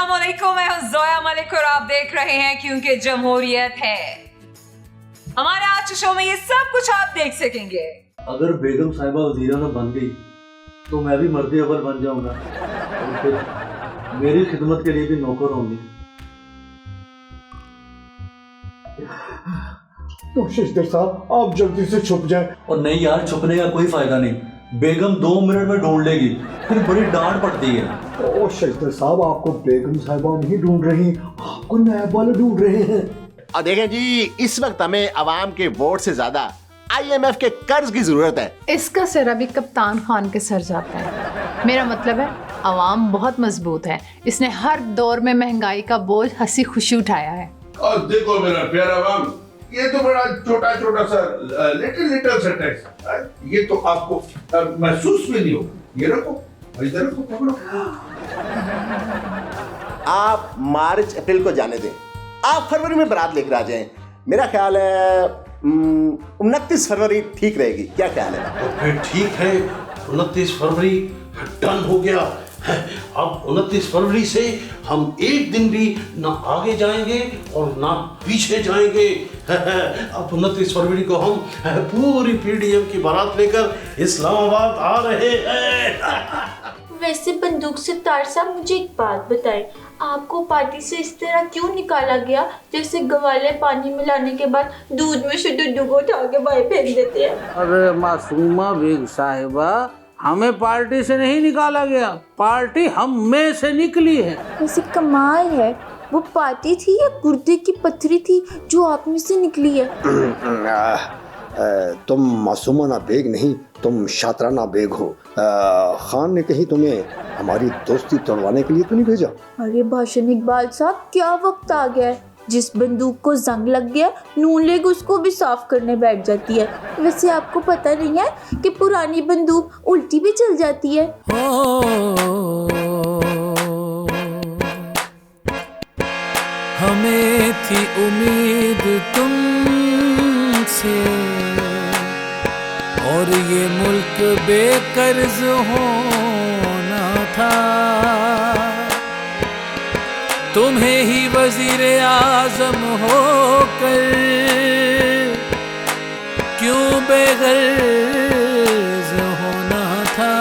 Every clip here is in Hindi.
अस्सलामुअलैकुम, मैं हूं जोया मलिक और आप देख रहे हैं क्योंकि जमहूरियत है। हमारे आज के शो में ये सब कुछ आप देख सकेंगे। अगर बेगम साहिबा वजीरा में बन गई तो मैं भी मर्द अव्वल बन जाऊंगा और फिर मेरी खिदमत के लिए भी नौकर होंगे। तो शशदर साहब आप जल्दी से छुप जाएं। और नहीं यार, छुपने का कोई फायदा नहीं, बेगम 2 मिनट में ढूंढ लेगी, फिर बड़ी डांट पड़ती है। ओ शशदर साहब, आपको बेगम साहिबा नहीं ढूंढ रही, आपको नायब वाले ढूंढ रहे हैं। और देखें जी, इस वक्त हमें अवाम के वोट से ज्यादा IMF के कर्ज की जरूरत है। इसका सिर अभी कप्तान खान के सर जाता है। मेरा मतलब है अवाम बहुत मजबूत है, इसने हर दौर में महंगाई का बोझ हंसी खुशी उठाया है। और देखो मेरा प्यारा अवाम, ये तो बड़ा छोटा छोटा सा लिटिल सा टैक्स है, ये तो आपको महसूस भी नहीं होगा। ये रखो, इधर रखो, पकड़ो। आप मार्च अप्रैल को जाने दें, आप फरवरी में बारात लेकर आ जाएं। मेरा ख्याल है 29 फरवरी ठीक रहेगी, क्या ख्याल है? तो फिर ठीक है, 29 फरवरी डन हो गया। अब 29 फरवरी से हम एक दिन भी ना आगे जाएंगे और ना पीछे जाएंगे। अब 29 फरवरी को हम पूरी PDM की बारात लेकर इस्लामाबाद आ रहे हैं। वैसे बंदूक से तार साहब, मुझे एक बात बताएं, आपको पार्टी से इस तरह क्यों निकाला गया जैसे गवाले पानी मिलाने के बाद दूध में से दुद्धू को उठा के बाहर फेंक देते हैं? अरे मासूमा बेग साहिबा, हमें पार्टी से नहीं निकाला गया, पार्टी हम में से निकली है। वैसे कमाल है, वो पार्टी थी या गुर्दे की पत्थरी थी जो आप में से निकली है? तुम मासूमाना बेग नहीं, तुम शातराना बेग हो। खान ने कहीं तुम्हें हमारी दोस्ती तोड़वाने के लिए तो नहीं भेजा? अरे भाषण इकबाल साहब, क्या वक्त आ गया है, जिस बंदूक को जंग लग गया नून लेग उसको भी साफ करने बैठ जाती है। वैसे आपको पता नहीं है कि पुरानी बंदूक उल्टी भी चल जाती है। हमें थी उम्मीद तुमसे और ये मुल्क बेकर्ज होना था, तुम्हें ही वजीरे आजम होकर क्यों बेगर्ज होना था।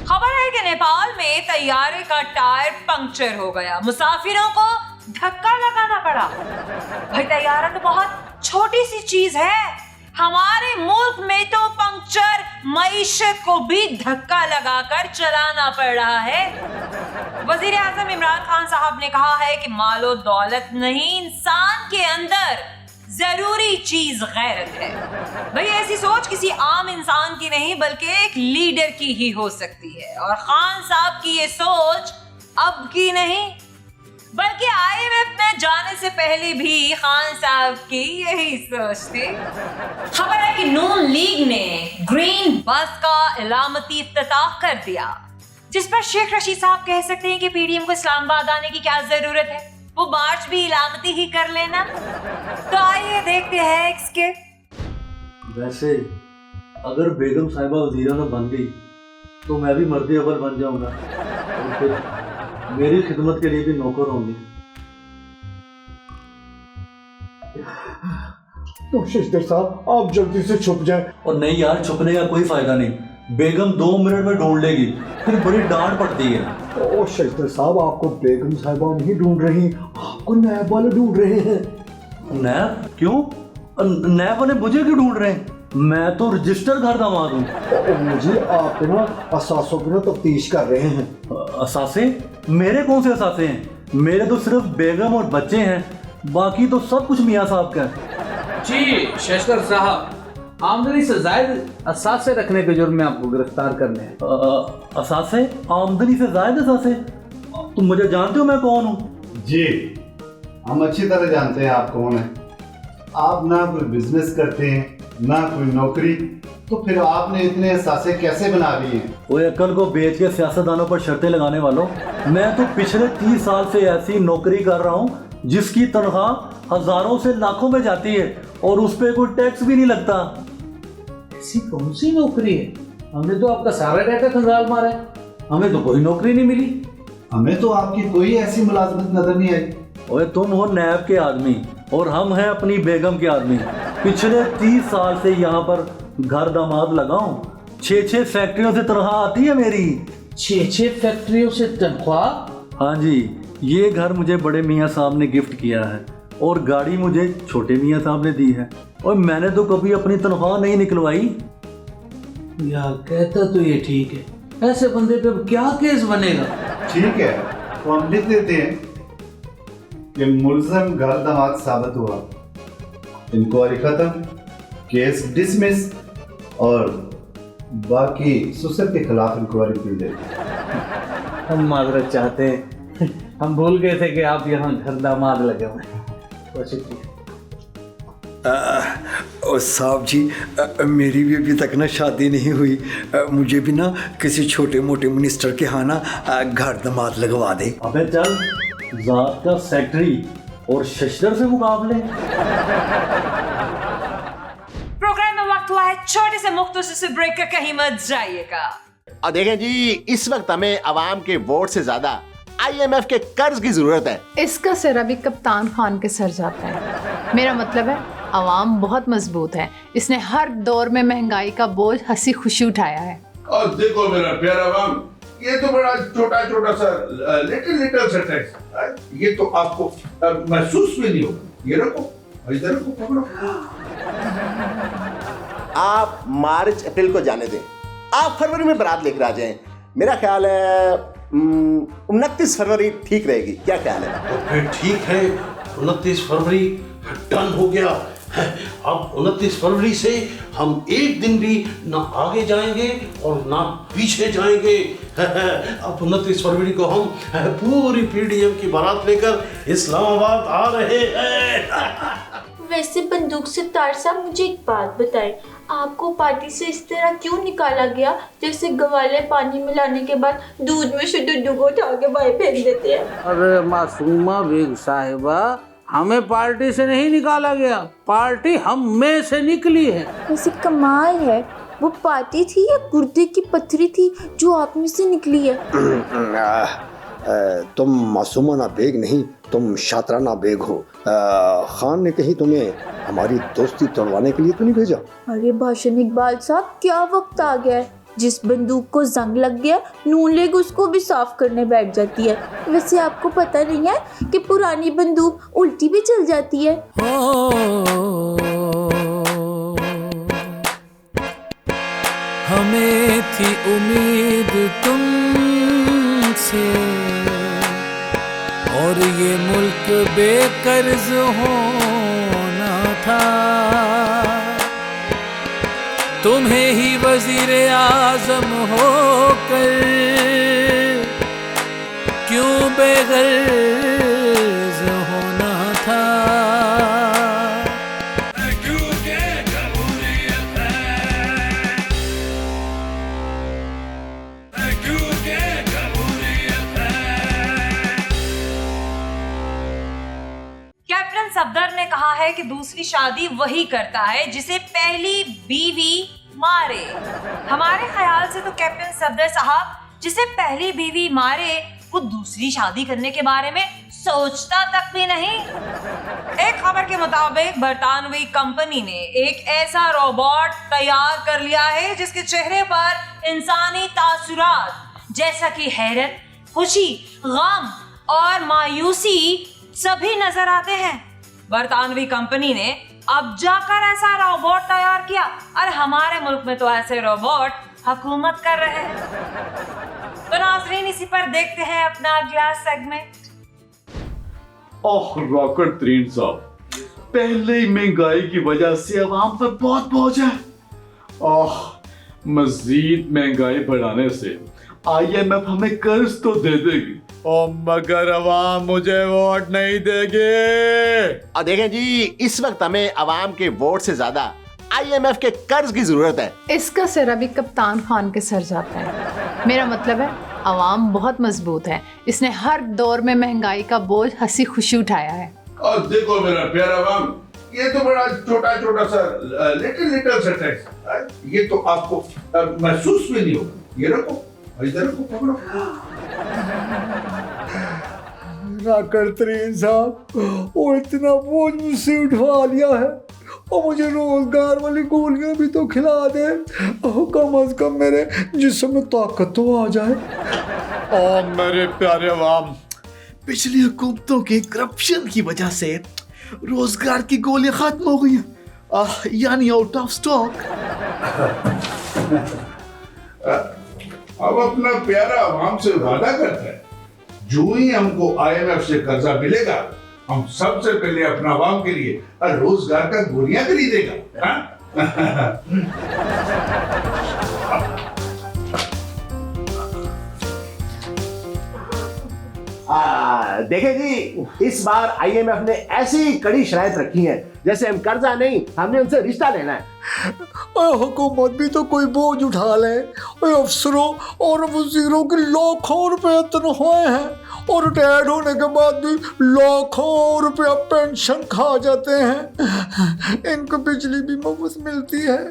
खबर है कि नेपाल में तैयारे का टायर पंक्चर हो गया, मुसाफिरों को धक्का लगाना पड़ा। भाई तैयारा तो बहुत छोटी सी चीज है, हमारे मुल्क में तो पंक्चर मईशत को भी धक्का लगाकर चलाना पड़ रहा है। वजीर आजम इमरान खान साहब ने कहा है कि मालो दौलत नहीं, इंसान के अंदर जरूरी चीज गैरत है। भाई ऐसी सोच किसी आम इंसान की नहीं बल्कि एक लीडर की ही हो सकती है, और खान साहब की ये सोच अब की नहीं बल्कि IMF में जाने से पहले भी खान साहब की यही सोच थी। खबर है कि नून लीग ने ग्रीन बस का इलामती इफ्तिताह कर दिया, जिस पर शेख रशीद साहब कह सकते हैं कि PDM को इस्लामाबाद आने की क्या जरूरत है, वो मार्च भी इलामती ही कर लेना। तो आइए देखते हैं इसके। वैसे अगर बेगम साहिबा वजीरा में बन गई तो मैं भी मर्द अव्वल बन जाऊंगा और फिर मेरी खिदमत के लिए भी नौकर होंगे। तो शशदर साहब आप जल्दी से छुप जाएं। और नहीं यार, छुपने का कोई फायदा नहीं, बेगम 2 मिनट में ढूंढ लेगी, फिर बड़ी डांट पड़ती है। ओ शशदर साहब, आपको बेगम साहिबा नहीं ढूंढ रही, आपको नायब वाले ढूंढ रहे हैं। नैब? क्यों? नैब वाले मुझे क्यों ढूंढ रहे हैं? मैं तो रजिस्टर घर दामाद हूँ। मुझे आप ना असासों की ना तफ्तीश कर रहे हैं। असासे? मेरे कौन से असासे हैं? मेरे तो सिर्फ बेगम और बच्चे हैं, बाकी तो सब कुछ मियाँ साहब का है। जी शशदर साहब, आमदनी से जायद असासे रखने के जुर्म में आपको गिरफ्तार करने हैं। असासे? आमदनी से जायद असासे? तुम मुझे जानते हो मैं कौन हूँ? जी, हम अच्छी तरह जानते हैं आप कौन हैं। आप ना कोई बिजनेस करते हैं ना कोई नौकरी, तो फिर आपने इतने असासे कैसे बना लिए हैं? वो अक्ल को बेच के सियासतदानों पर शर्तें लगाने वालों, मैं तो पिछले 30 साल से ऐसी नौकरी कर रहा हूँ जिसकी तनख्वाह हजारों से लाखों में जाती है और उस पर कोई टैक्स भी नहीं लगता। ऐसी कौन सी नौकरी है? हमने तो आपका सारा डाटा खंगाल मारा है, हमें तो कोई नौकरी नहीं मिली। हमें तो आपकी कोई ऐसी मुलाजमत नजर नहीं आई। ओए तुम हो नैब के आदमी और हम हैं अपनी बेगम के आदमी। पिछले 30 साल से यहाँ पर घर दामाद लगाऊं, 6-6 फैक्ट्रियों से तनख्वाह आती है मेरी। 6-6 फैक्ट्रियों से तनख्वाह? हाँ जी, ये घर मुझे बड़े मियाँ साहब ने गिफ्ट किया है और गाड़ी मुझे छोटे मियाँ साहब ने दी है और मैंने तो कभी अपनी तनख्वाह नहीं निकलवाई। यार कहता तो ये ठीक है, ऐसे बंदे पे क्या केस बनेगा? ठीक है, तो हम लिख देते हैं कि मुलजम घर दामाद साबित हुआ, इंक्वायरी खत्म, केस डिसमिस और बाकी ससुर के खिलाफ इंक्वायरी की जाएगी। हम माजरत चाहते हैं, हम भूल गए थे कि आप यहाँ घर दामाद लगे हुए हैं। साहब जी, मेरी भी अभी तक ना शादी नहीं हुई। मुझे भी ना किसी छोटे मोटे मिनिस्टर के यहाँ ना घर दामाद लगवा दे। अबे चल, जात का सेक्रेटरी और शशदर से मुकाबले। प्रोग्राम में वक्त हुआ है छोटे से मुख्तसर से ब्रेक का, कहीं मत जाइएगा। और देखें जी, इस वक्त हमें अवाम के वोट से ज्यादा IMF के कर्ज की जरूरत है। इसका सिरा भी कप्तान खान के सर जाता है। मेरा मतलब है अवाम बहुत मजबूत है, इसने हर दौर में महंगाई का बोझ हंसी खुशी उठाया है। और देखो मेरा प्यारा अवाम, ये तो बड़ा छोटा छोटा सा लिटिल सा टैक्स है, ये तो आपको महसूस भी नहीं होगा। ये रखो, इधर रखो, पकड़ो। आप मार्च अप्रैल को जाने दें, आप फरवरी में बारात लेकर आ जाएं। मेरा ख्याल है 29 फरवरी ठीक रहेगी। क्या ख्याल है? तो फिर ठीक है, 29 फरवरी डन हो गया है। अब 29 फरवरी से हम एक दिन भी ना आगे जाएंगे और ना पीछे जाएंगे। अब 29 फरवरी को हम पूरी PDM की बारात लेकर इस्लामाबाद आ रहे हैं। वैसे बंदूक से तार साहब, मुझे एक बात बताएं, आपको पार्टी से इस तरह क्यों निकाला गया जैसे गवाले पानी मिलाने के बाद दूध में से दूध को उठा के बाहर फेंक देते हैं? अरे मासूमा बेग साहिबा, हमें पार्टी से नहीं निकाला गया, पार्टी हम में से निकली है। वैसे कमाल है, वो पार्टी थी या गुर्दे की पत्थरी थी जो आप में से निकली है? तुम मासूमाना बेग नहीं, तुम शातराना बेग हो। खान ने कहीं तुम्हें हमारी दोस्ती तोड़वाने के लिए तो नहीं भेजा? अरे भाषण इकबाल साहब, क्या वक्त आ गया है, जिस बंदूक को जंग लग गया नून लेग उसको भी साफ करने बैठ जाती है। वैसे आपको पता नहीं है कि पुरानी बंदूक उल्टी भी चल जाती है। हमें थी उम्मीद तुमसे और ये मुल्क बेकर्ज होना था, तुम्हें ही वजीरे आजम होकर क्यों बेगर्ज होना था। कैप्टन सफदर ने कहा है कि दूसरी शादी वही करता है जिसे पहली बीवी मारे। हमारे ख्याल से तो कैप्टन सफदर साहब जिसे पहली बीवी मारे वो दूसरी शादी करने के बारे में सोचता तक भी नहीं। एक खबर के मुताबिक बरतानवी कंपनी ने एक ऐसा रोबोट तैयार कर लिया है जिसके चेहरे पर इंसानी तासुरात जैसा कि हैरत, खुशी, गम और मायूसी सभी नजर आते हैं। बरतानवी कंपनी ने अब जाकर ऐसा रोबोट तैयार किया और हमारे मुल्क में तो ऐसे रोबोट हुकूमत कर रहे हैं। तो नाज़रीन, इसी पर देखते हैं अपना अगला सेगमेंट। ओह रॉकेट तरीन साहब, पहले ही महंगाई की वजह से आवाम पर बहुत बोझ है। ओह, मजीद महंगाई बढ़ाने से IMF हमें कर्ज तो दे देगी, और मगर अवाम मुझे वोट नहीं देगी। और देखें जी, इस वक्त हमें अवाम के वोट से ज्यादा IMF के कर्ज की जरूरत है। इसका सिरा भी कप्तान खान के सर जाता है। मेरा मतलब है अवाम बहुत मजबूत है, इसने हर दौर में महंगाई का बोझ हंसी खुशी उठाया है। और देखो मेरा प्यारा अवाम, ये तो बड़ा छोटा छोटा सा लिटिल सा टैक्स है, ये तो आपको महसूस भी नहीं होगा। ये रखो, इधर रखो, पकड़ो। राकर तरीन साहब, वो इतना बोझ मुझसे उठवा लिया है, और मुझे रोजगार वाली गोलियां भी तो खिला दे, और कम से कम मेरे जिस्म में ताकत तो आ जाए। ओ मेरे प्यारे अवाम, पिछली हुकूमतों की करप्शन की वजह से रोजगार की गोलियां खत्म हो गई हैं, यानी आउट ऑफ स्टॉक। अब अपना प्यारा अवाम से वादा करता है, जो ही हमको IMF से कर्जा मिलेगा, हम सबसे पहले अपना अवाम के लिए रोजगार का गोलियां खरीदेगा। देखे जी, इस बार IMF ने ऐसी कड़ी शराइत रखी है जैसे हम कर्जा नहीं, हमने उनसे रिश्ता लेना है। हुकूमत भी तो कोई बोझ उठा ले। अफसरों और वजीरों की लाखों रुपए तनख्वाहें हैं, और रिटायर्ड होने के बाद भी लाखों रुपया पेंशन खा जाते हैं। इनको बिजली भी मुफ्त मिलती है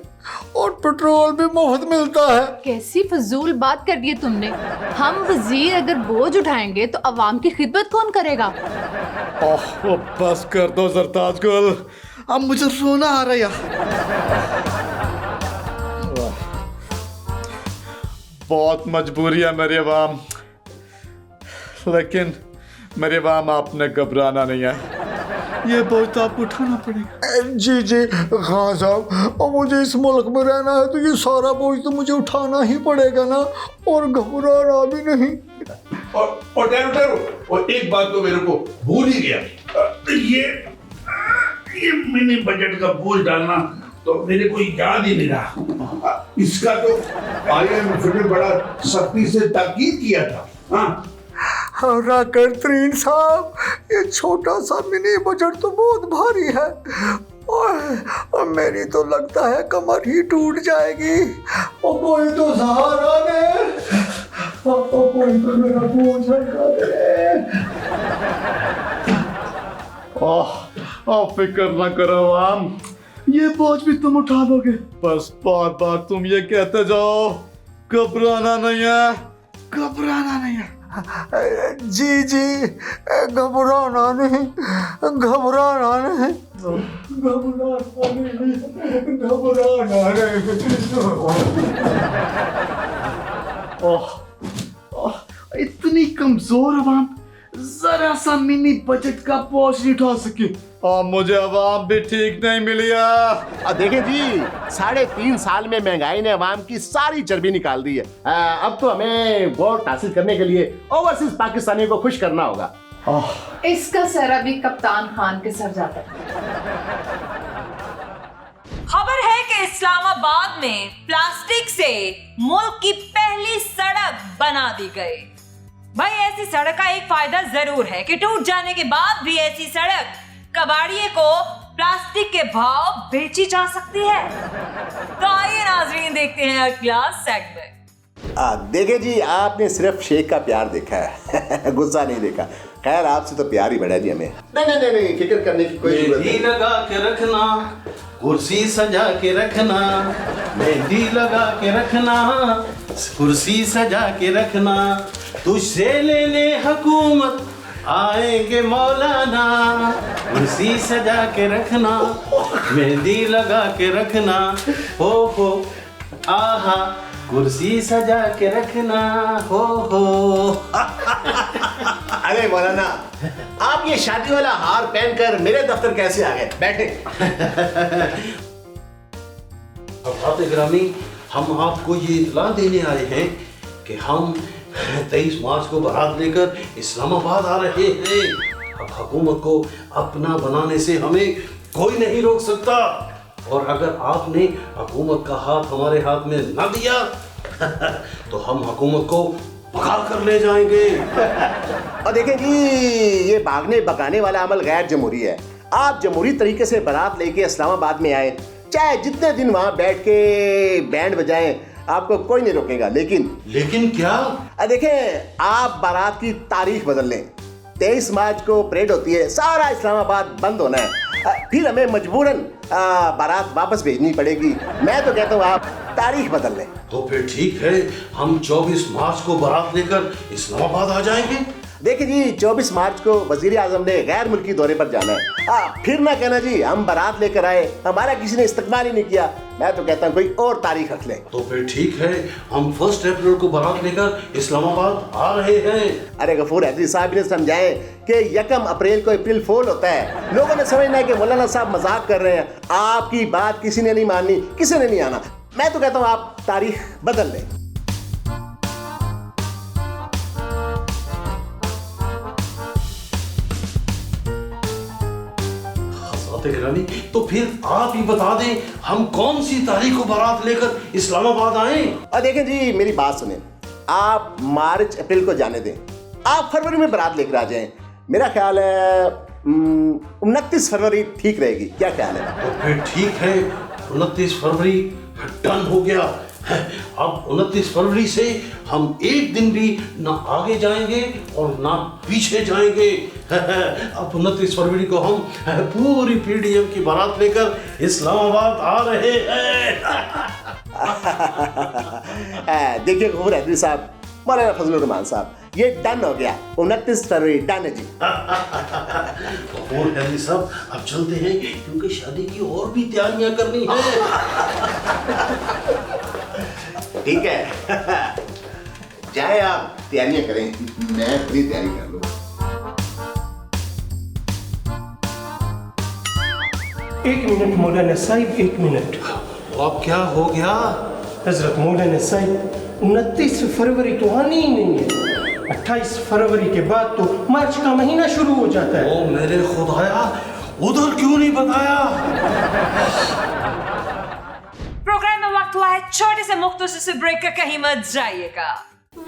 और पेट्रोल भी मुफ्त मिलता है। कैसी फजूल बात कर दी है तुमने। हम वजीर अगर बोझ उठाएंगे तो अवाम की खिदमत कौन करेगा? ओह बस कर दो सरताज गुल, अब मुझे रोना आ रहा है। बहुत मजबूरी है मेरे अवाम, लेकिन मेरे अवाम आपने घबराना नहीं है, ये बोझ तो आपको उठाना पड़ेगा। जी जी खान साहब, और मुझे इस मुल्क में रहना है तो ये सारा बोझ तो मुझे उठाना ही पड़ेगा ना, और घबराना भी नहीं। और ठहरो, और एक बात तो मेरे को भूल ही गया, ये मिनी बजट का बोझ डालना तो मेरे को याद ही नहीं रहा। इसका तो IMF ने बड़ा सख्ती से ताकीद किया था। राकर तरीन साहब, ये छोटा सा मिनी बजट तो बहुत भारी है, और मेरी तो लगता है कमर ही टूट जाएगी। और कोई तो सहारा दे, कोई तो मेरा बोझ हल्का दे। फिक्र ना करो अवाम, ये बोझ भी तुम उठा दोगे। बस बार बार तुम ये कहते जाओ, घबराना नहीं है, घबराना नहीं है। जी जी, घबराना नहीं, घबराना नहीं, घबराना नहीं, घबराना नहीं। इतनी कमजोर अवाम जरा सा मिनी बजट का बोझ नहीं उठा सके। मुझे अवाम भी ठीक नहीं मिली है। देखें जी, 3.5 साल में महंगाई ने अवाम की सारी चर्बी निकाल दी है। अब तो हमें वोट हासिल करने के लिए ओवरसीज पाकिस्तानियों को खुश करना होगा। इसका सर अभी कप्तान खान के सर जाता है। खबर है कि इस्लामाबाद में प्लास्टिक से मुल्क की पहली सड़क बना दी गई। भाई, ऐसी सड़क का एक फायदा जरूर है कि टूट जाने के बाद भी ऐसी सड़क कबाड़िए को प्लास्टिक के भाव बेची जा सकती है। तो आइए नाजरीन, देखते हैं अगला सेगमेंट। देखे जी, आपने सिर्फ शेख का प्यार देखा है, गुस्सा नहीं देखा। खैर, आपसे तो प्यार ही बढ़ा जी हमें। नहीं, फिक्र करने की कोई जरूरत नहीं। लगा के रखना, कुर्सी सजा के रखना, मेहंदी लगा के रखना, कुर्सी सजा के रखना, तुझसे ले ले हुकूमत आएंगे मौलाना, कुर्सी सजा के रखना, मेहंदी लगा के रखना, हो आहा, कुर्सी सजा के रखना, हो। अरे मौलाना, आप ये शादी वाला हार पहनकर मेरे दफ्तर कैसे आ गए? बैठे। ग्रामी, हम आपको ये इत्तला देने आए हैं कि हम 23 मार्च को बारात लेकर इस्लामाबाद आ रहे हैं। अब हुकूमत को अपना बनाने से हमें कोई नहीं रोक सकता, और अगर आपने हुकूमत का हाथ हमारे हाथ में न दिया तो हम हुकूमत को भगा कर ले जाएंगे। और देखें जी, ये भागने भगाने वाला अमल गैर जमहूरी है। आप जमहूरी तरीके से बारात लेके इस्लामाबाद में आए, चाहे जितने दिन वहां बैठ के बैंड बजाएं, आपको कोई नहीं रोकेगा। लेकिन क्या? देखें, आप बारात की तारीख बदल लें। 23 मार्च को परेड होती है, सारा इस्लामाबाद बंद होना है, फिर हमें मजबूरन बारात वापस भेजनी पड़ेगी। मैं तो कहता हूँ आप तारीख बदल लें। तो फिर ठीक है, हम 24 मार्च को बारात लेकर इस्लामाबाद आ जाएंगे। देखिए जी 24 मार्च को वजीर आजम ने गैर मुल्की दौरे पर जाना है। फिर ना कहना जी हम बारात लेकर आए, हमारा किसी ने इस्तकबाल ही नहीं किया। मैं तो कहता हूँ कोई और तारीख रख लें। तो फिर ठीक है, हम 1 अप्रैल को बारात लेकर इस्लामाबाद आ रहे हैं। अरे गफूर हैदरी साहब ने समझाए कि 1 अप्रैल को अप्रैल फूल होता है। लोगों ने समझना है कि मौलाना साहब मजाक कर रहे हैं। आपकी बात किसी ने नहीं माननी, किसी ने नहीं आना। मैं तो कहता हूँ आप तारीख बदल लें। तो फिर आप ही बता दें हम कौन सी तारीख को बारात लेकर इस्लामाबाद आए। और देखें जी मेरी बात सुने, आप मार्च अप्रैल को जाने दें, आप फरवरी में बारात लेकर आ जाएं। मेरा ख्याल है 29 फरवरी ठीक रहेगी, क्या ख्याल है? तो फिर ठीक है, 29 फरवरी डन हो गया। अब 29 फरवरी से हम एक दिन भी ना आगे जाएंगे और ना पीछे जाएंगे। अब 29 फरवरी को हम पूरी पीडीएम की बारात लेकर इस्लामाबाद आ रहे हैं। देखिए गफूर हैदरी साहब, मौलाना फजलुर रहमान साहब, ये डन हो गया। 29 फरवरी डन है जी। गफूर हैदरी साहब अब चलते हैं क्योंकि शादी की और भी तैयारियां करनी है। ठीक है, चाहे आप तैयारियां करें, मैं पूरी तैयारी कर लूँ। एक मिनट मौलाना साहिब, 1 मिनट। अब क्या हो गया? हजरत मौलाना साहिब, 29 फरवरी तो आनी ही नहीं है। 28 फरवरी के बाद तो मार्च का महीना शुरू हो जाता है। ओ मेरे खुदाया, उधर क्यों नहीं बताया? प्रोग्राम में वक्त हुआ है छोटे से मुख्तसर से ब्रेक का, कहीं मत जाइएगा।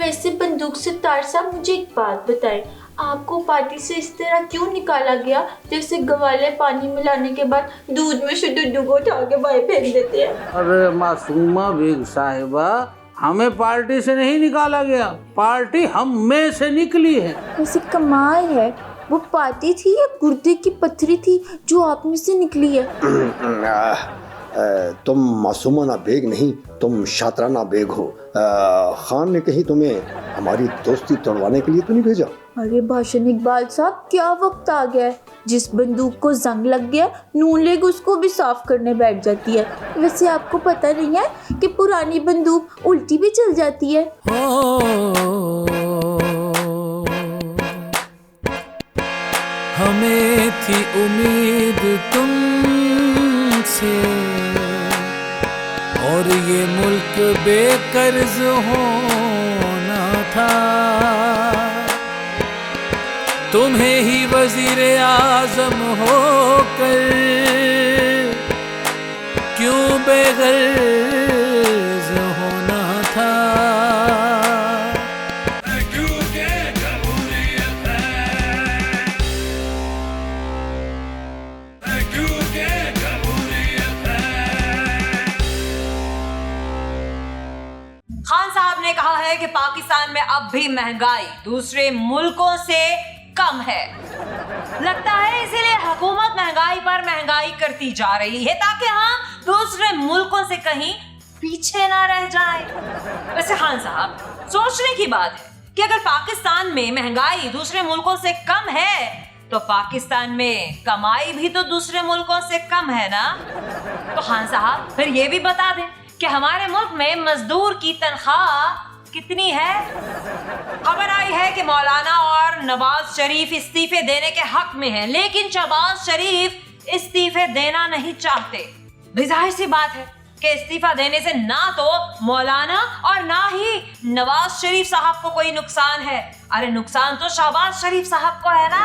वैसे बंदूक से तार साहब मुझे एक बात बताएं, आपको पार्टी से इस तरह क्यों निकाला गया जैसे गवाले पानी मिलाने के बाद दूध में से डुड्डू को उठा के बाहर फेंक देते हैं? अरे मासूमा बेग साहिबा, हमें पार्टी से नहीं निकाला गया, पार्टी हम में से निकली है। वैसे कमाल है, वो पार्टी थी या गुर्दे की पत्थरी थी जो आप में से निकली है? तुम मासूमाना बेग नहीं, तुम शातराना बेग हो। खान ने कहीं तुम्हें हमारी दोस्ती तोड़वाने के लिए तो नहीं भेजा? अरे भाषण इकबाल साहब, क्या वक्त आ गया है, जिस बंदूक को जंग लग गया नून लेग उसको भी साफ करने बैठ जाती है। वैसे आपको पता नहीं है कि पुरानी बंदूक उल्टी भी चल जाती है। हमें थी उम्मीद तुमसे और ये मुल्क बेकर्ज होना था, तुम्हें ही वजीर आजम होकर क्यों बेगर्ज होना था। खान साहब ने कहा है कि पाकिस्तान में अब भी महंगाई दूसरे मुल्कों से कम है। लगता है इसीलिए हुकूमत महंगाई पर महंगाई करती जा रही है ताकि हम दूसरे मुल्कों से कहीं पीछे ना रह जाएं। वैसे खान साहब, सोचने की बात है कि अगर पाकिस्तान में महंगाई दूसरे मुल्कों से कम है तो पाकिस्तान में कमाई भी तो दूसरे मुल्कों से कम है ना। तो खान साहब फिर ये भी बता दें कि हमारे मुल्क में मजदूर की तनख्वाह कितनी है। खबर आई है कि मौलाना और नवाज शरीफ इस्तीफे देने के हक में हैं, लेकिन शहबाज शरीफ इस्तीफे देना नहीं चाहते। जाहिर सी बात है कि इस्तीफा देने से ना तो मौलाना और ना ही नवाज शरीफ साहब को कोई नुकसान है। अरे नुकसान तो शहबाज शरीफ साहब को है ना।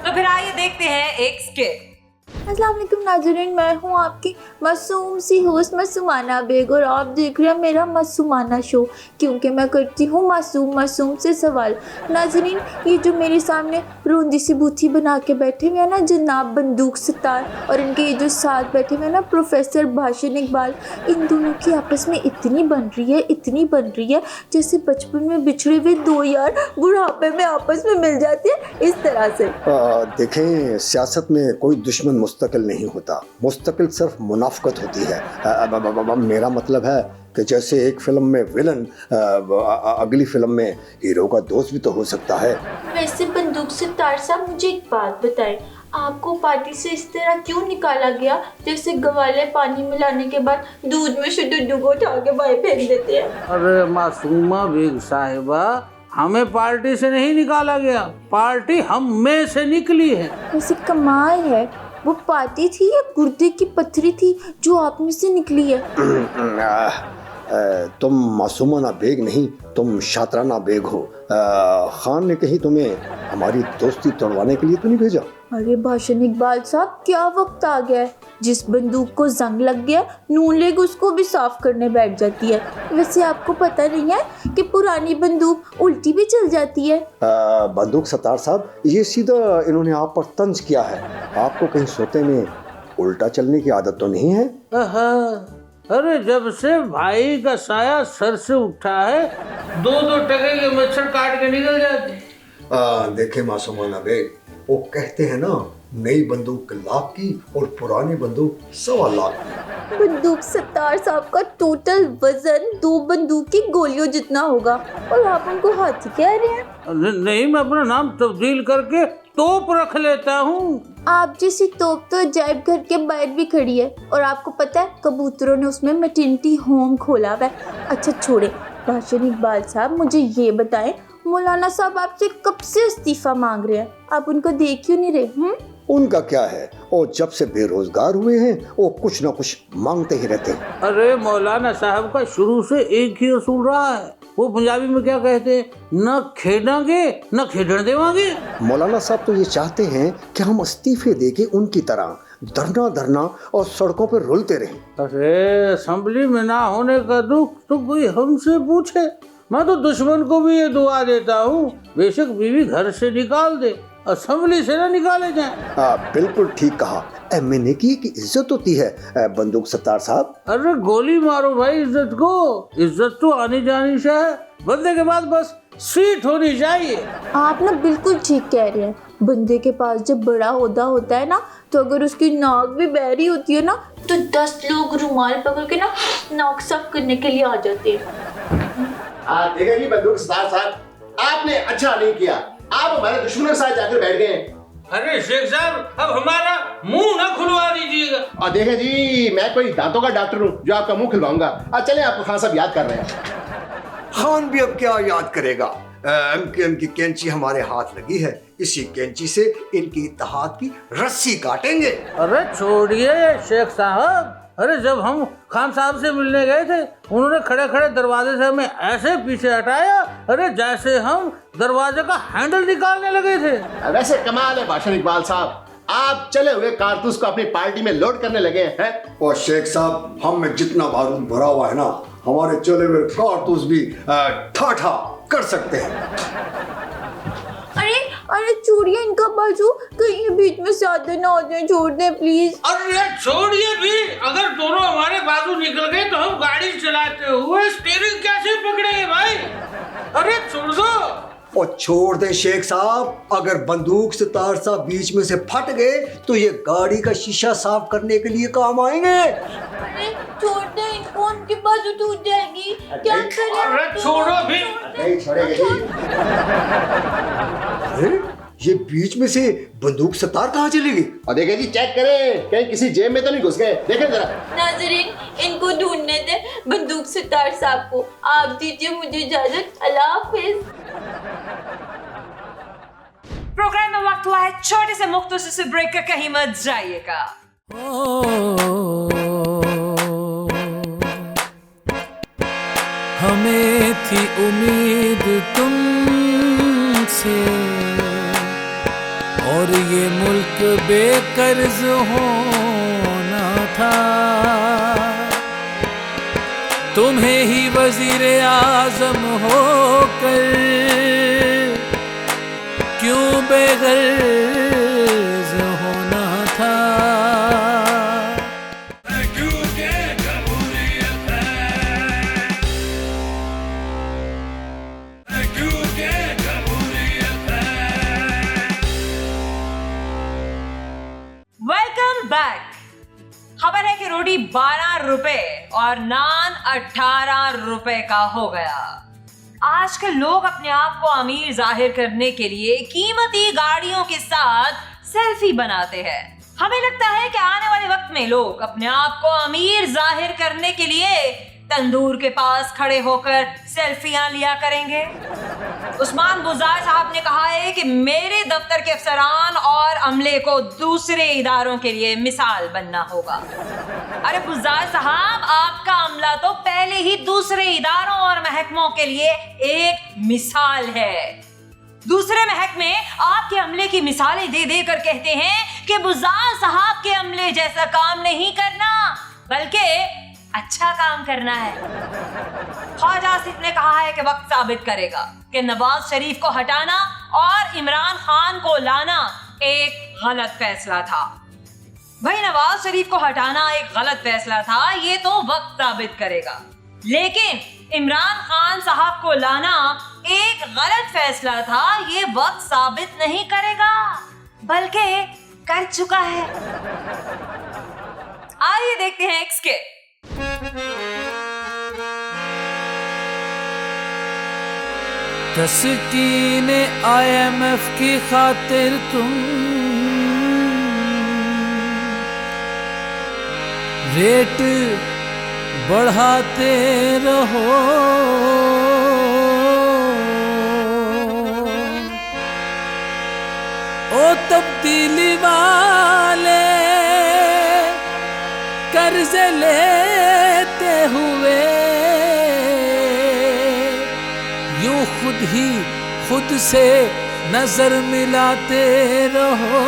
तो फिर आइए देखते हैं एक स्किट। अस्सलाम वालेकुम नाज़रीन, मैं हूँ आपकी मासूम सी होस्ट मासूमाना बेग और आप देख रहे हैं मेरा मासूमाना शो, क्योंकि मैं करती हूँ मासूम से सवाल। नाज़रीन, ये जो मेरे सामने रोंदी सी बूथी बना के बैठे हुए हैं ना जनाब बंदूक सितार, और इनके ये जो साथ बैठे हुए हैं ना प्रोफेसर भाषण इकबाल, इन दोनों की आपस में इतनी बन रही है जैसे बचपन में बिछड़े हुए दो यार बुढ़ापे में आपस में मिल जाते हैं, इस तरह से। देखें, सियासत में कोई दुश्मन मुस्तकिल नहीं होता, मुस्तकिल सिर्फ मुनाफकत होती है। मेरा मतलब है कि जैसे एक फिल्म में विलन अगली फिल्म में हीरो का दोस्त भी तो हो सकता है। वैसे बंदूक सत्तार साहब, मुझे एक बात बताएं, आपको पार्टी से इस तरह क्यों निकाला गया जैसे गवाले पानी मिलाने के बाद दूध में से डुड्डू को उठा के बाहर फेंक देते हैं? अरे मासूमा बेग साहिबा, हमें पार्टी से नहीं निकाला गया, पार्टी हम में से निकली है। वैसे कमाल है, वो पार्टी थी या गुर्दे की पत्थरी थी जो आप में से निकली है? तुम मासूमाना बेग नहीं, तुम शातराना बेग हो। खान ने कहीं तुम्हें हमारी दोस्ती तोड़वाने के लिए तो नहीं भेजा? अरे भाषण इकबाल साहब, क्या वक्त आ गया है, जिस बंदूक को जंग लग गया नून लेग उसको भी साफ करने बैठ जाती है। वैसे आपको पता नहीं है कि पुरानी बंदूक उल्टी भी चल जाती है? बंदूक सत्तार साहब, ये सीधा इन्होंने आप पर तंज किया है। आपको कहीं सोते में उल्टा चलने की आदत तो नहीं है? अरे जब से भाई का साया सर से उठा है, 2-2 टके के मच्छर काट के निकल जाते। देखे मासूमाना बेग, वो कहते हैं ना, नई बंदूक लाख की और पुरानी बंदूक 1.25 लाख की। बंदूक सत्तार साहब का टोटल वजन 2 बंदूक की गोलियों जितना होगा और आप उनको हाथी कह रहे हैं? नहीं, मैं अपना नाम तब्दील करके तोप रख लेता हूँ। आप जैसी तोप तो अजायब घर के बाहर भी खड़ी है, और आपको पता है कबूतरों ने उसमें मैटरनिटी होम खोला हुआ है। अच्छा छोड़े भाषण इकबाल साहब, मुझे ये बताएं, मौलाना साहब आपसे कब से इस्तीफा मांग रहे हैं, आप उनको देख क्यों नहीं रहे? उनका क्या है, वो जब से बेरोजगार हुए हैं वो कुछ ना कुछ मांगते ही रहते हैं। अरे मौलाना साहब का शुरू से एक ही असूल रहा है, वो पंजाबी में क्या कहते हैं, न खेडांगे न खेडन देवांगे। मौलाना साहब तो ये चाहते हैं कि हम इस्तीफे देके उनकी तरह धरना और सड़कों पर रुलते रहें। अरे असेंबली में ना होने का दुख तो कोई हमसे पूछे। मैं तो दुश्मन को भी ये दुआ देता हूँ, बेशक बीवी घर से निकाल दे, असेंबली से ना निकाले जाए। बिल्कुल ठीक कहा। एमएनए की एक इज्जत होती है बंदूक सत्तार साहब। अरे गोली मारो भाई इज्जत को, इज्जत तो आनी जानी से है, बंदे के बाद बस सीट होनी चाहिए। आप ना बिल्कुल ठीक कह रहे हैं, बंदे के पास जब बड़ा ओहदा होता है ना, तो अगर उसकी नाक भी बहरी होती है ना, तो 10 लोग रुमाल पकड़ के ना नाक साफ करने के लिए आ जाते हैं। देखा जी बंदूक सत्तार साहब, आपने अच्छा नहीं किया, आप हमारे दुश्मनों के साथ जाकर बैठ गए। अरे शेख साहब, अब हमारा मुंह ना खुलवा दीजिएगा। और देखें जी, मैं कोई दांतों का डॉक्टर हूँ जो आपका मुंह खुलवाऊंगा। अब चले, आपको खान साहब याद कर रहे हैं। खान भी अब क्या याद करेगा, एमकेएम की कैंची हमारे हाथ लगी है, इसी कैंची से इनकी इत्तेहाद की रस्सी काटेंगे। अरे छोड़िए शेख साहब, अरे जब हम खान साहब से मिलने गए थे, उन्होंने खड़े खड़े दरवाजे से हमें ऐसे पीछे हटाया, अरे जैसे हम दरवाजे का हैंडल निकालने लगे थे। वैसे कमाल है भाषण इकबाल साहब, आप चले हुए कारतूस को अपनी पार्टी में लोड करने लगे हैं। और शेख साहब, हम में जितना बारूद भरा हुआ है ना, हमारे चले हुए कारतूस भी ठाठा कर सकते हैं। अरे छोड़िए इनका बाजू, कहीं बीच में से आधे ना हो जाए, छोड़ दे प्लीज। अरे छोड़िए भी, अगर दोनों हमारे बाजू निकल गए तो हम गाड़ी चलाते हुए स्टीयरिंग कैसे पकड़ेंगे भाई? अरे छोड़ दो। और छोड़ दे शेख साहब, अगर बंदूक सत्तार साहब बीच में से फट गए तो ये गाड़ी का शीशा साफ करने के लिए काम आएंगे। अरे छोड़ दे इनको, उनकी बाजू टूट जाएगी, क्या करें? अरे छोड़ो भी। नहीं छोड़ेंगे जी। अरे ये बीच में से बंदूक सत्तार कहाँ चली गई? और देखें जी, चेक करें कहीं किसी जेब में तो नहीं घुस गए, देखें जरा। नाज़रीन, इनको ढूंढने दे बंदूक सत्तार साहब को। आप दीजिए मुझे इजाजत, अल्लाह हाफिज। प्रोग्राम में वक्त हुआ है छोटे से मुख्तसर से ब्रेक का, कहीं मत जाइएगा। हमें थी उम्मीद तुमसे, और ये मुल्क बेकर्ज होना था, तुम्हें ही वजीर आजम होकर क्यों बेगर्ज होना था। वेलकम 12 रुपए और नान 18 रुपए का हो गया। आजकल लोग अपने आप को अमीर जाहिर करने के लिए कीमती गाड़ियों के साथ सेल्फी बनाते हैं। हमें लगता है कि आने वाले वक्त में लोग अपने आप को अमीर जाहिर करने के लिए तंदूर के पास खड़े होकर सेल्फियां लिया करेंगे। उस्मान बुज़ार साहब ने कहा है कि मेरे दफ्तर के अफसरान और अमले को दूसरे इदारों के लिए मिसाल बनना होगा। अरे बुज़ार साहब, आपका अमला तो पहले ही दूसरे इदारों और महकमों के लिए एक मिसाल है। दूसरे महकमे आपके अमले की मिसालें दे दे कर कहते हैं कि बुज़ार साहब के अमले जैसा काम नहीं करना, बल्कि अच्छा काम करना है। ख्वाजा आसिफ ने कहा है कि वक्त साबित करेगा कि नवाज शरीफ को हटाना और इमरान खान को लाना एक गलत फैसला था। भाई, नवाज शरीफ को हटाना एक गलत फैसला था, ये तो वक्त साबित करेगा। लेकिन इमरान खान साहब को लाना एक गलत फैसला था, ये वक्त साबित नहीं करेगा, बल्कि कर चुका है। आइए देखते हैं इसके। तस्कीन IMF की खातिर तुम रेट बढ़ाते रहो, ओ तब्दीली वाले कर्ज लेते हुए यूं खुद ही खुद से नजर मिलाते रहो।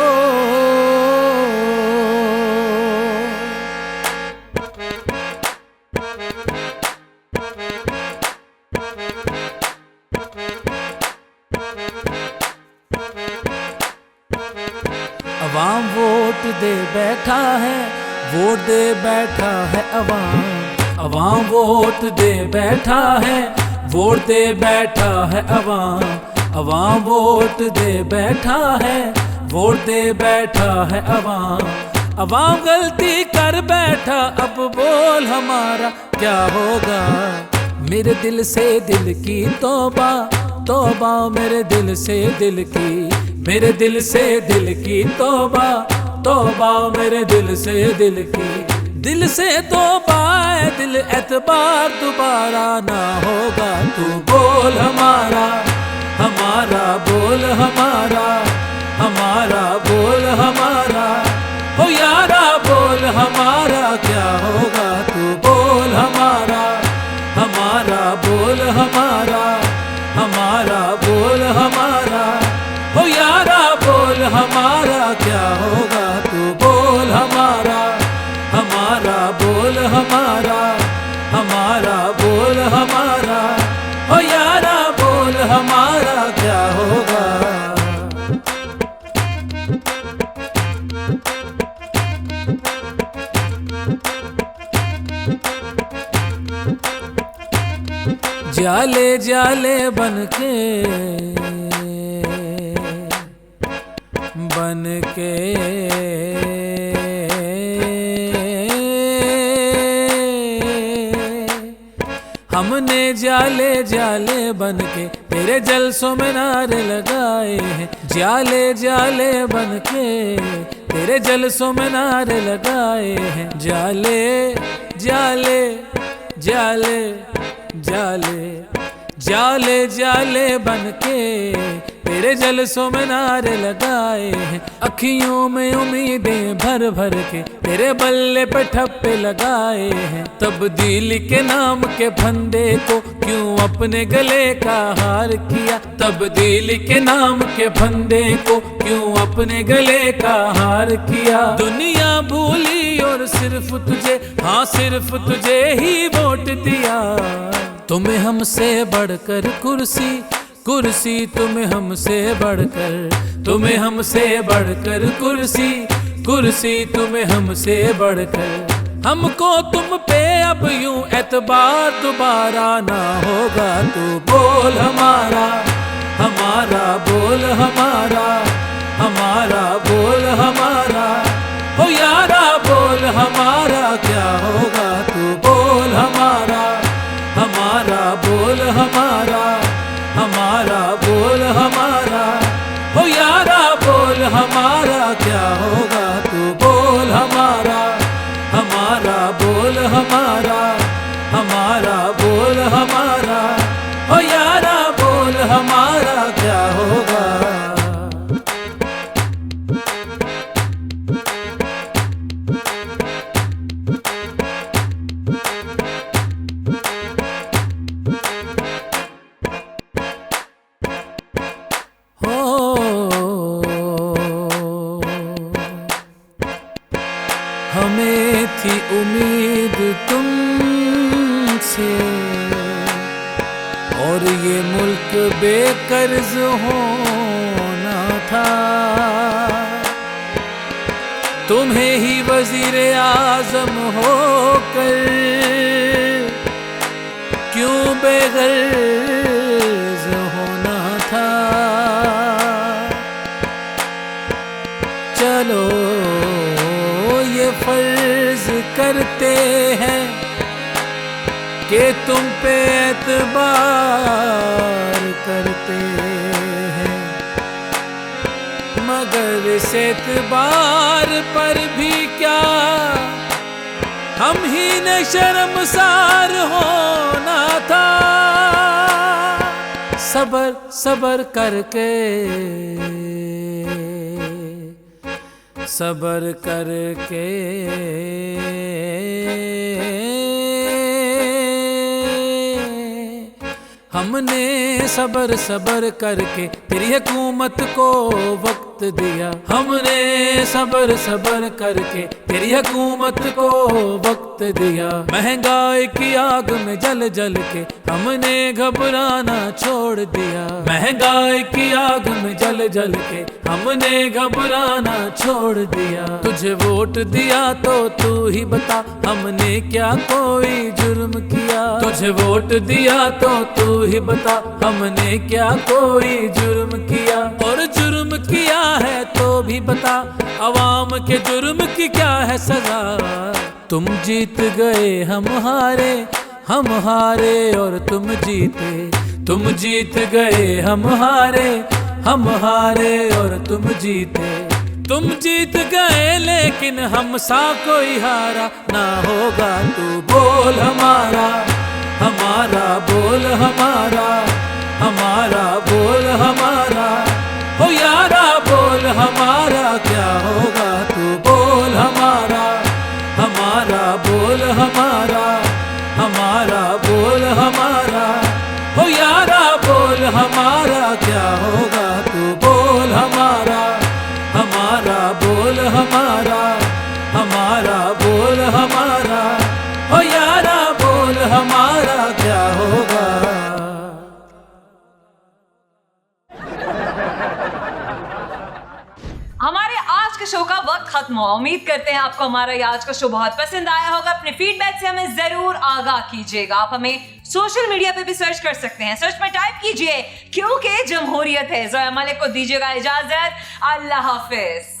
अवाम वोट दे बैठा है, वोट दे बैठा है अवाम। अवाम वोट दे बैठा है, वोट दे बैठा है अवाम। अवाम वोट दे बैठा है, वोट दे बैठा है अवाम। अवाम गलती कर बैठा, अब बोल हमारा क्या होगा। मेरे दिल से दिल की तौबा, तौबा मेरे दिल से दिल की, मेरे दिल से दिल की तौबा, तौबा मेरे दिल से दिल की। दिल से तौबा है, दिल एतबार दोबारा ना होगा। तू बोल हमारा, हमारा बोल हमारा, हमारा बोल हमारा, ओ यारा बोल हमारा क्या होगा। तू बोल हमारा, हमारा बोल हमारा, हमारा बोल हमारा, ओ यारा बोल हमारा क्या होगा। तू बोल हमारा, हमारा बोल हमारा, हमारा बोल हमारा, ओ यारा बोल हमारा क्या होगा। जाले जाले बनके हमने जाले जाले बनके तेरे जलसों में नारे लगाए हैं। जाले जाले बनके तेरे जलसों में नारे लगाए हैं। जाले जाले जाले जाले जाले जाले बनके तेरे जलसों में नारे लगाए हैं। अखियों में उम्मीदें भर भर के तेरे बल्ले पे ठप्पे लगाए हैं। तब्दीली के नाम के फंदे को क्यों अपने गले का हार किया। तब्दीली के नाम के फंदे को क्यों अपने गले का हार किया। दुनिया भूली और सिर्फ तुझे, हाँ सिर्फ तुझे ही वोट दिया। तुम्हें हमसे बढ़कर कुर्सी, कुर्सी तुम्हें हमसे बढ़कर, तुम्हें हमसे बढ़कर कुर्सी, कुर्सी तुम्हें हमसे बढ़कर। हमको तुम पे अब यूं एतबार दोबारा ना होगा। तू बोल हमारा, हमारा बोल हमारा, हमारा बोल हमारा, ओ यारा बोल हमारा क्या होगा, तू बोल हमारा, हमारा बोल हमारा, हमारा बोल हमारा, ओ यारा बोल हमारा क्या होगा, तू बोल हमारा, हमारा बोल हमारा, हमारा बोल हमारा, ओ यारा बोल हमारा क्या होगा। हमें थी उम्मीद तुमसे और ये मुल्क बेकर्ज होना था, तुम्हें ही वजीर आजम होकर क्यों बेगर्ज होना था। चलो ये फर्ज करते हैं कि तुम पे एतबार करते हैं, मगर इस एतबार पर भी क्या हम ही ने शर्मसार होना था। सबर सबर करके, सबर करके हमने सबर सबर करके तेरी हुकूमत को वक्त दिया, हमने सबर सबर करके तेरी हुकूमत को वक्त दिया। महंगाई की आग में जल जल के हमने घबराना छोड़ दिया, महंगाई की आग में जल जल के हमने घबराना छोड़ दिया। तुझे वोट दिया तो तू ही बता हमने क्या कोई जुर्म किया, तुझे वोट दिया तो तू ही बता हमने क्या कोई जुर्म किया, और जुर्म किया है तो भी बता अवाम के जुर्म की क्या है सजा। तुम जीत गए हम हारे, हम हारे और तुम जीते, तुम जीत गए हम हारे, हम हारे और तुम जीते। तुम जीत गए लेकिन हम सा कोई हारा ना होगा, तू बोल हमारा, हमारा बोल हमारा, हमारा बोल हमारा, ओ यारा बोल हमारा क्या होगा, तू बोल हमारा, हमारा बोल हमारा, हमारा बोल हमारा, ओ यारा बोल हमारा क्या होगा, तू बोल हमारा, हमारा बोल हमारा, हमारा बोल हमारा, ओ यारा बोल हमारा क्या होगा। हमारे आज के शो का वक्त खत्म हुआ। उम्मीद करते हैं आपको हमारा ये आज का शो बहुत पसंद आया होगा। अपने फीडबैक से हमें जरूर आगाह कीजिएगा। आप हमें सोशल मीडिया पे भी सर्च कर सकते हैं, सर्च में टाइप कीजिए क्योंकि जमहूरियत है। ज़ोया मलिक को दीजिएगा इजाजत। अल्लाह हाफिज।